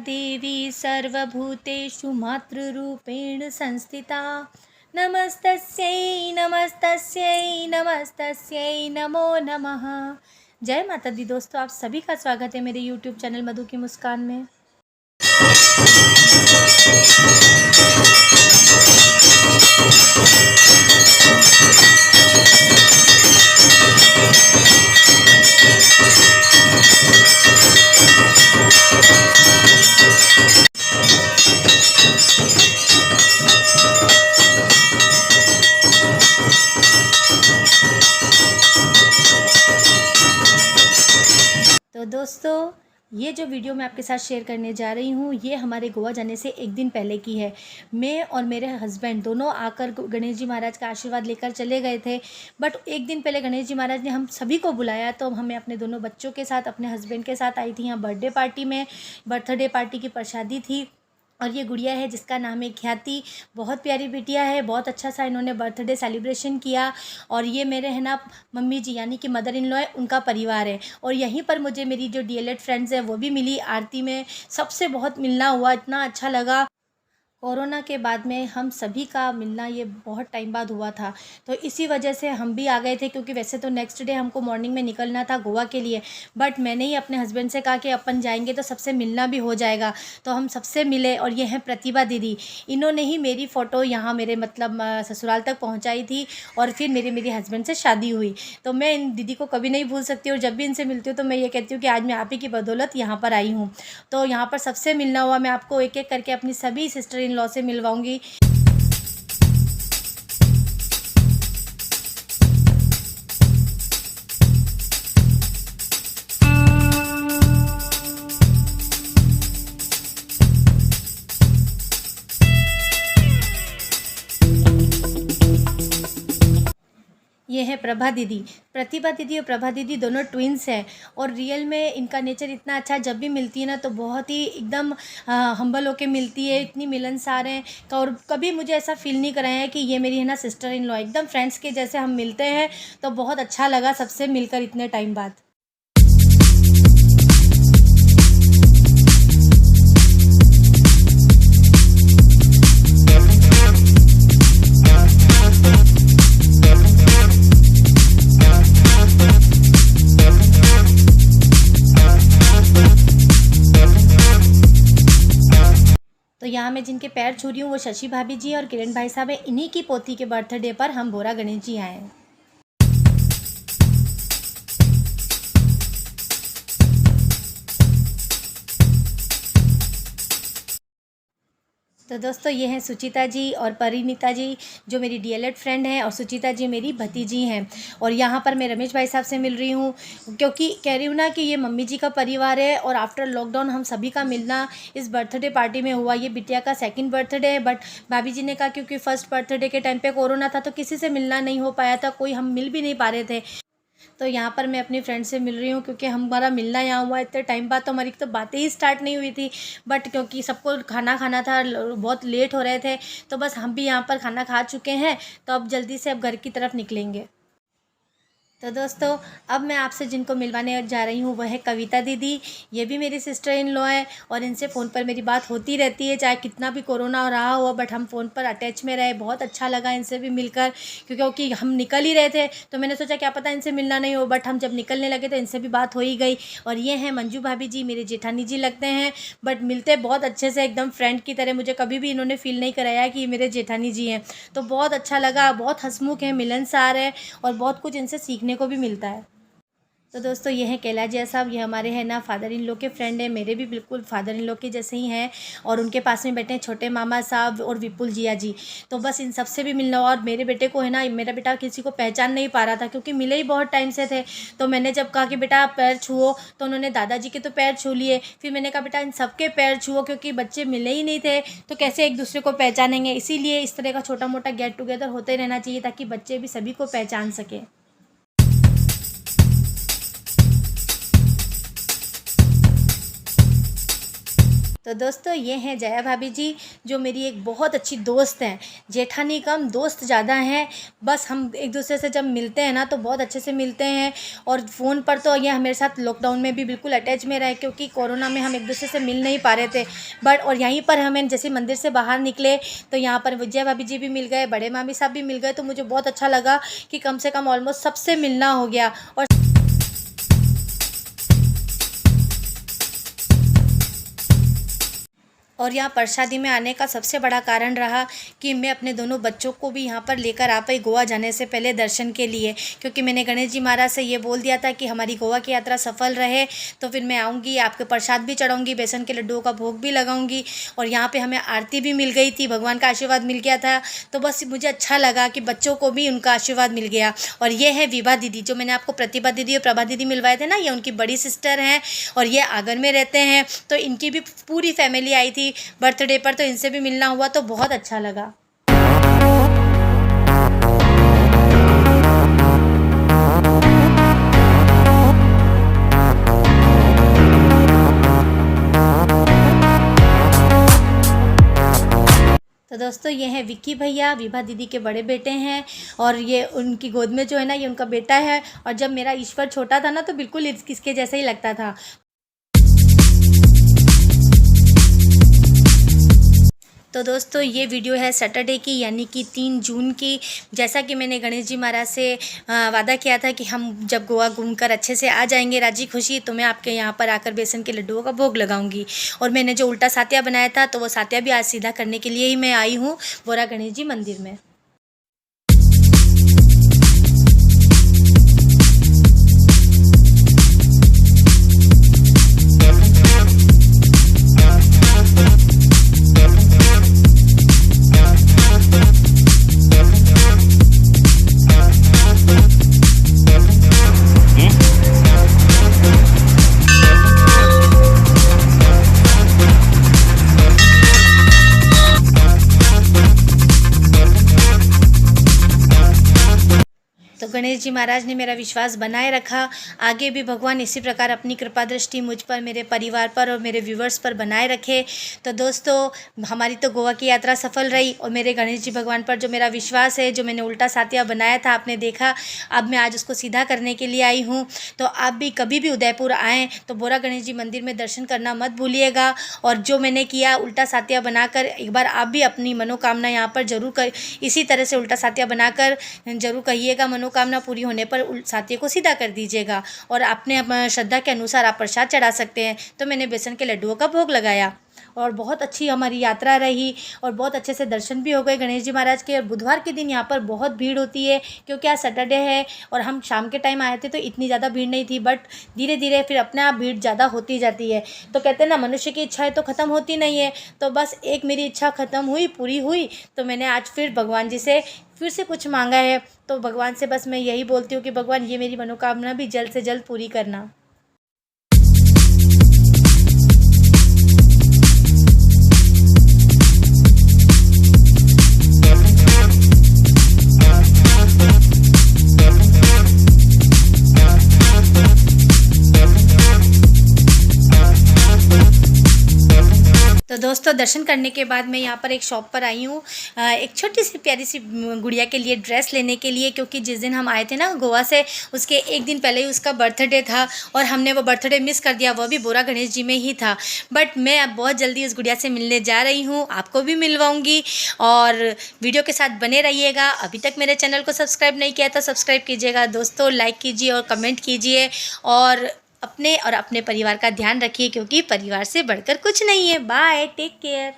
देवी सर्वभूतेषु मातृरूपेण संस्थिता। नमस्तस्यै नमस्तस्यै नमस्तस्यै नमो नमः। जय माता दी। दोस्तों, आप सभी का स्वागत है मेरे YouTube चैनल मधु की मुस्कान में। तो दोस्तों, ये जो वीडियो मैं आपके साथ शेयर करने जा रही हूँ, ये हमारे गोवा जाने से एक दिन पहले की है। मैं और मेरे हस्बैंड दोनों आकर गणेश जी महाराज का आशीर्वाद लेकर चले गए थे। बट एक दिन पहले गणेश जी महाराज ने हम सभी को बुलाया, तो हमें अपने दोनों बच्चों के साथ, अपने हस्बैंड के साथ आई थी यहाँ बर्थडे पार्टी में। बर्थडे पार्टी की प्रसादी थी और ये गुड़िया है जिसका नाम है ख्याति। बहुत प्यारी बिटिया है, बहुत अच्छा सा इन्होंने बर्थडे सेलिब्रेशन किया। और ये मेरे है ना मम्मी जी यानी कि मदर इन लॉ है, उनका परिवार है। और यहीं पर मुझे मेरी जो डीएलएड फ्रेंड्स है वो भी मिली आरती में। सबसे बहुत मिलना हुआ, इतना अच्छा लगा। कोरोना के बाद में हम सभी का मिलना ये बहुत टाइम बाद हुआ था, तो इसी वजह से हम भी आ गए थे। क्योंकि वैसे तो नेक्स्ट डे हमको मॉर्निंग में निकलना था गोवा के लिए, बट मैंने ही अपने हस्बैंड से कहा कि अपन जाएंगे तो सबसे मिलना भी हो जाएगा। तो हम सबसे मिले। और ये हैं प्रतिभा दीदी। इन्होंने ही मेरी फ़ोटो यहाँ मेरे मतलब ससुराल तक पहुँचाई थी और फिर मेरे हस्बैंड से शादी हुई। तो मैं इन दीदी को कभी नहीं भूल सकती और जब भी इनसे मिलती हूँ तो मैं ये कहती हूँ कि आज मैं आप ही की बदौलत यहाँ पर आई हूँ। तो यहाँ पर सबसे मिलना हुआ। मैं आपको एक एक करके अपनी सभी सिस्टर इन लॉ से मिलवाऊंगी। ये है प्रभा दीदी। प्रतिभा दीदी और प्रभा दीदी दोनों ट्विन्स हैं और रियल में इनका नेचर इतना अच्छा है। जब भी मिलती है ना तो बहुत ही एकदम हम्बल होके मिलती है, इतनी मिलनसार हैं। और कभी मुझे ऐसा फील नहीं कराया है कि ये मेरी है ना सिस्टर इन लॉ। एकदम फ्रेंड्स के जैसे हम मिलते हैं, तो बहुत अच्छा लगा सबसे मिलकर इतने टाइम बाद। तो यहाँ मैं जिनके पैर छू रही हूँ वो शशि भाभी जी और किरण भाई साहब हैं। इन्हीं की पोती के बर्थडे पर हम बोरा गणेश जी आए हैं। तो दोस्तों, ये हैं सुचिता जी और परिणीता जी जो मेरी डीएलएड फ्रेंड हैं, और सुचिता जी मेरी भतीजी हैं। और यहाँ पर मैं रमेश भाई साहब से मिल रही हूँ क्योंकि कह रही हूँ ना कि ये मम्मी जी का परिवार है। और आफ्टर लॉकडाउन हम सभी का मिलना इस बर्थडे पार्टी में हुआ। ये बिटिया का सेकंड बर्थडे है, बट भाभी जी ने कहा क्योंकि फर्स्ट बर्थडे के टाइम पे कोरोना था तो किसी से मिलना नहीं हो पाया था, कोई हम मिल भी नहीं पा रहे थे। तो यहाँ पर मैं अपनी फ्रेंड से मिल रही हूँ क्योंकि हमारा मिलना यहाँ हुआ इतने टाइम बाद। तो हमारी तो बातें ही स्टार्ट नहीं हुई थी, बट क्योंकि सबको खाना खाना था, बहुत लेट हो रहे थे, तो बस हम भी यहाँ पर खाना खा चुके हैं। तो अब जल्दी से अब घर की तरफ निकलेंगे। तो दोस्तों, अब मैं आपसे जिनको मिलवाने जा रही हूँ वह है कविता दीदी। ये भी मेरी सिस्टर इन लॉ है और इनसे फ़ोन पर मेरी बात होती रहती है, चाहे कितना भी कोरोना रहा हुआ, बट हम फ़ोन पर अटैच में रहे। बहुत अच्छा लगा इनसे भी मिलकर क्योंकि हम निकल ही रहे थे, तो मैंने सोचा क्या पता इनसे मिलना नहीं हो, बट हम जब निकलने लगे तो इनसे भी बात हो ही गई। और ये हैं मंजू भाभी जी, मेरे जेठानी जी लगते हैं, बट मिलते बहुत अच्छे से, एकदम फ्रेंड की तरह। मुझे कभी भी इन्होंने फ़ील नहीं कराया कि ये मेरे जेठानी जी हैं। तो बहुत अच्छा लगा, बहुत हंसमुख है, मिलनसार है और बहुत कुछ इनसे सीखने को भी मिलता है। तो दोस्तों, ये हैं कैलाजिया साहब। ये हमारे हैं ना फादर इन लॉ के फ्रेंड हैं, मेरे भी बिल्कुल फादर इन लॉ के जैसे ही हैं। और उनके पास में बैठे हैं छोटे मामा साहब और विपुल जिया जी। तो बस इन सब से भी मिलना। और मेरे बेटे को है ना, मेरा बेटा किसी को पहचान नहीं पा रहा था क्योंकि मिले ही बहुत टाइम से थे। तो मैंने जब कहा कि बेटा पैर छुओ, तो उन्होंने दादाजी के तो पैर छू लिए। फिर मैंने कहा बेटा इन सबके पैर छुओ, क्योंकि बच्चे मिले ही नहीं थे तो कैसे एक दूसरे को पहचानेंगे। इसीलिए इस तरह का छोटा मोटा गेट टुगेदर होते रहना चाहिए ताकि बच्चे भी सभी को पहचान सकें। तो दोस्तों ये हैं जया भाभी जी, जो मेरी एक बहुत अच्छी दोस्त हैं, जेठानी कम दोस्त ज़्यादा हैं। बस हम एक दूसरे से जब मिलते हैं ना तो बहुत अच्छे से मिलते हैं। और फ़ोन पर तो ये मेरे साथ लॉकडाउन में भी बिल्कुल अटैच में रहे, क्योंकि कोरोना में हम एक दूसरे से मिल नहीं पा रहे थे। बट और यहीं पर हमें जैसे मंदिर से बाहर निकले तो यहाँ पर विजया भाभी जी भी मिल गए, बड़े मामी साहब भी मिल गए, तो मुझे बहुत अच्छा लगा कि कम से कम ऑलमोस्ट सबसे मिलना हो गया। और यहाँ प्रसादी में आने का सबसे बड़ा कारण रहा कि मैं अपने दोनों बच्चों को भी यहाँ पर लेकर आ पाई गोवा जाने से पहले दर्शन के लिए, क्योंकि मैंने गणेश जी महाराज से ये बोल दिया था कि हमारी गोवा की यात्रा सफल रहे तो फिर मैं आऊँगी, आपके प्रसाद भी चढ़ाऊँगी, बेसन के लड्डुओं का भोग भी लगाऊँगी। और यहाँ पर हमें आरती भी मिल गई थी, भगवान का आशीर्वाद मिल गया था। तो बस मुझे अच्छा लगा कि बच्चों को भी उनका आशीर्वाद मिल गया। और ये है विभा दीदी, जो मैंने आपको प्रतिभा दीदी और प्रभा दीदी मिलवाए थे ना, ये उनकी बड़ी सिस्टर हैं और ये आगर में रहते हैं। तो इनकी भी पूरी फैमिली आई थी बर्थडे पर, तो इनसे भी मिलना हुआ तो बहुत अच्छा लगा। तो दोस्तों ये हैं विक्की भैया, विभा दीदी के बड़े बेटे हैं। और ये उनकी गोद में जो है ना, ये उनका बेटा है। और जब मेरा ईश्वर छोटा था ना तो बिल्कुल इसके जैसा ही लगता था। तो दोस्तों ये वीडियो है सैटरडे की, यानी कि 3 जून की। जैसा कि मैंने गणेश जी महाराज से वादा किया था कि हम जब गोवा घूमकर अच्छे से आ जाएंगे राजी खुशी, तो मैं आपके यहाँ पर आकर बेसन के लड्डुओं का भोग लगाऊंगी। और मैंने जो उल्टा सातिया बनाया था तो वो सातिया भी आज सीधा करने के लिए ही मैं आई हूँ बोरा गणेश जी मंदिर में। तो गणेश जी महाराज ने मेरा विश्वास बनाए रखा। आगे भी भगवान इसी प्रकार अपनी कृपा दृष्टि मुझ पर, मेरे परिवार पर और मेरे व्यूवर्स पर बनाए रखे। तो दोस्तों हमारी तो गोवा की यात्रा सफल रही, और मेरे गणेश जी भगवान पर जो मेरा विश्वास है, जो मैंने उल्टा सातिया बनाया था आपने देखा, अब मैं आज उसको सीधा करने के लिए आई हूँ। तो आप भी कभी भी उदयपुर आएँ तो बोरा गणेश जी मंदिर में दर्शन करना मत भूलिएगा। और जो मैंने किया उल्टा सातिया बनाकर, एक बार आप भी अपनी मनोकामना यहाँ पर जरूर कर, इसी तरह से उल्टा सातिया बनाकर जरूर कहिएगा। मनोकामना पूरी होने पर सातिया को सीधा कर दीजिएगा। और अपने श्रद्धा के अनुसार आप प्रसाद चढ़ा सकते हैं। तो मैंने बेसन के लड्डुओं का भोग लगाया और बहुत अच्छी हमारी यात्रा रही और बहुत अच्छे से दर्शन भी हो गए गणेश जी महाराज के। और बुधवार के दिन यहाँ पर बहुत भीड़ होती है, क्योंकि आज सैटरडे है और हम शाम के टाइम आए थे तो इतनी ज़्यादा भीड़ नहीं थी, बट धीरे धीरे फिर अपने आप भीड़ ज़्यादा होती जाती है। तो कहते हैं ना, मनुष्य की इच्छाएं तो ख़त्म होती नहीं है। तो बस एक मेरी इच्छा ख़त्म हुई, पूरी हुई, तो मैंने आज फिर भगवान जी से फिर से कुछ मांगा है। तो भगवान से बस मैं यही बोलती हूँ कि भगवान ये मेरी मनोकामना भी जल्द से जल्द पूरी करना। तो दोस्तों दर्शन करने के बाद मैं यहाँ पर एक शॉप पर आई हूँ, एक छोटी सी प्यारी सी गुड़िया के लिए ड्रेस लेने के लिए, क्योंकि जिस दिन हम आए थे ना गोवा से, उसके एक दिन पहले ही उसका बर्थडे था और हमने वो बर्थडे मिस कर दिया, वो भी बोरा गणेश जी में ही था। बट मैं अब बहुत जल्दी उस गुड़िया से मिलने जा रही हूँ, आपको भी मिलवाऊँगी। और वीडियो के साथ बने रहिएगा। अभी तक मेरे चैनल को सब्सक्राइब नहीं किया तो सब्सक्राइब कीजिएगा दोस्तों, लाइक कीजिए और कमेंट कीजिए। और अपने परिवार का ध्यान रखिए, क्योंकि परिवार से बढ़कर कुछ नहीं है। Bye, take care.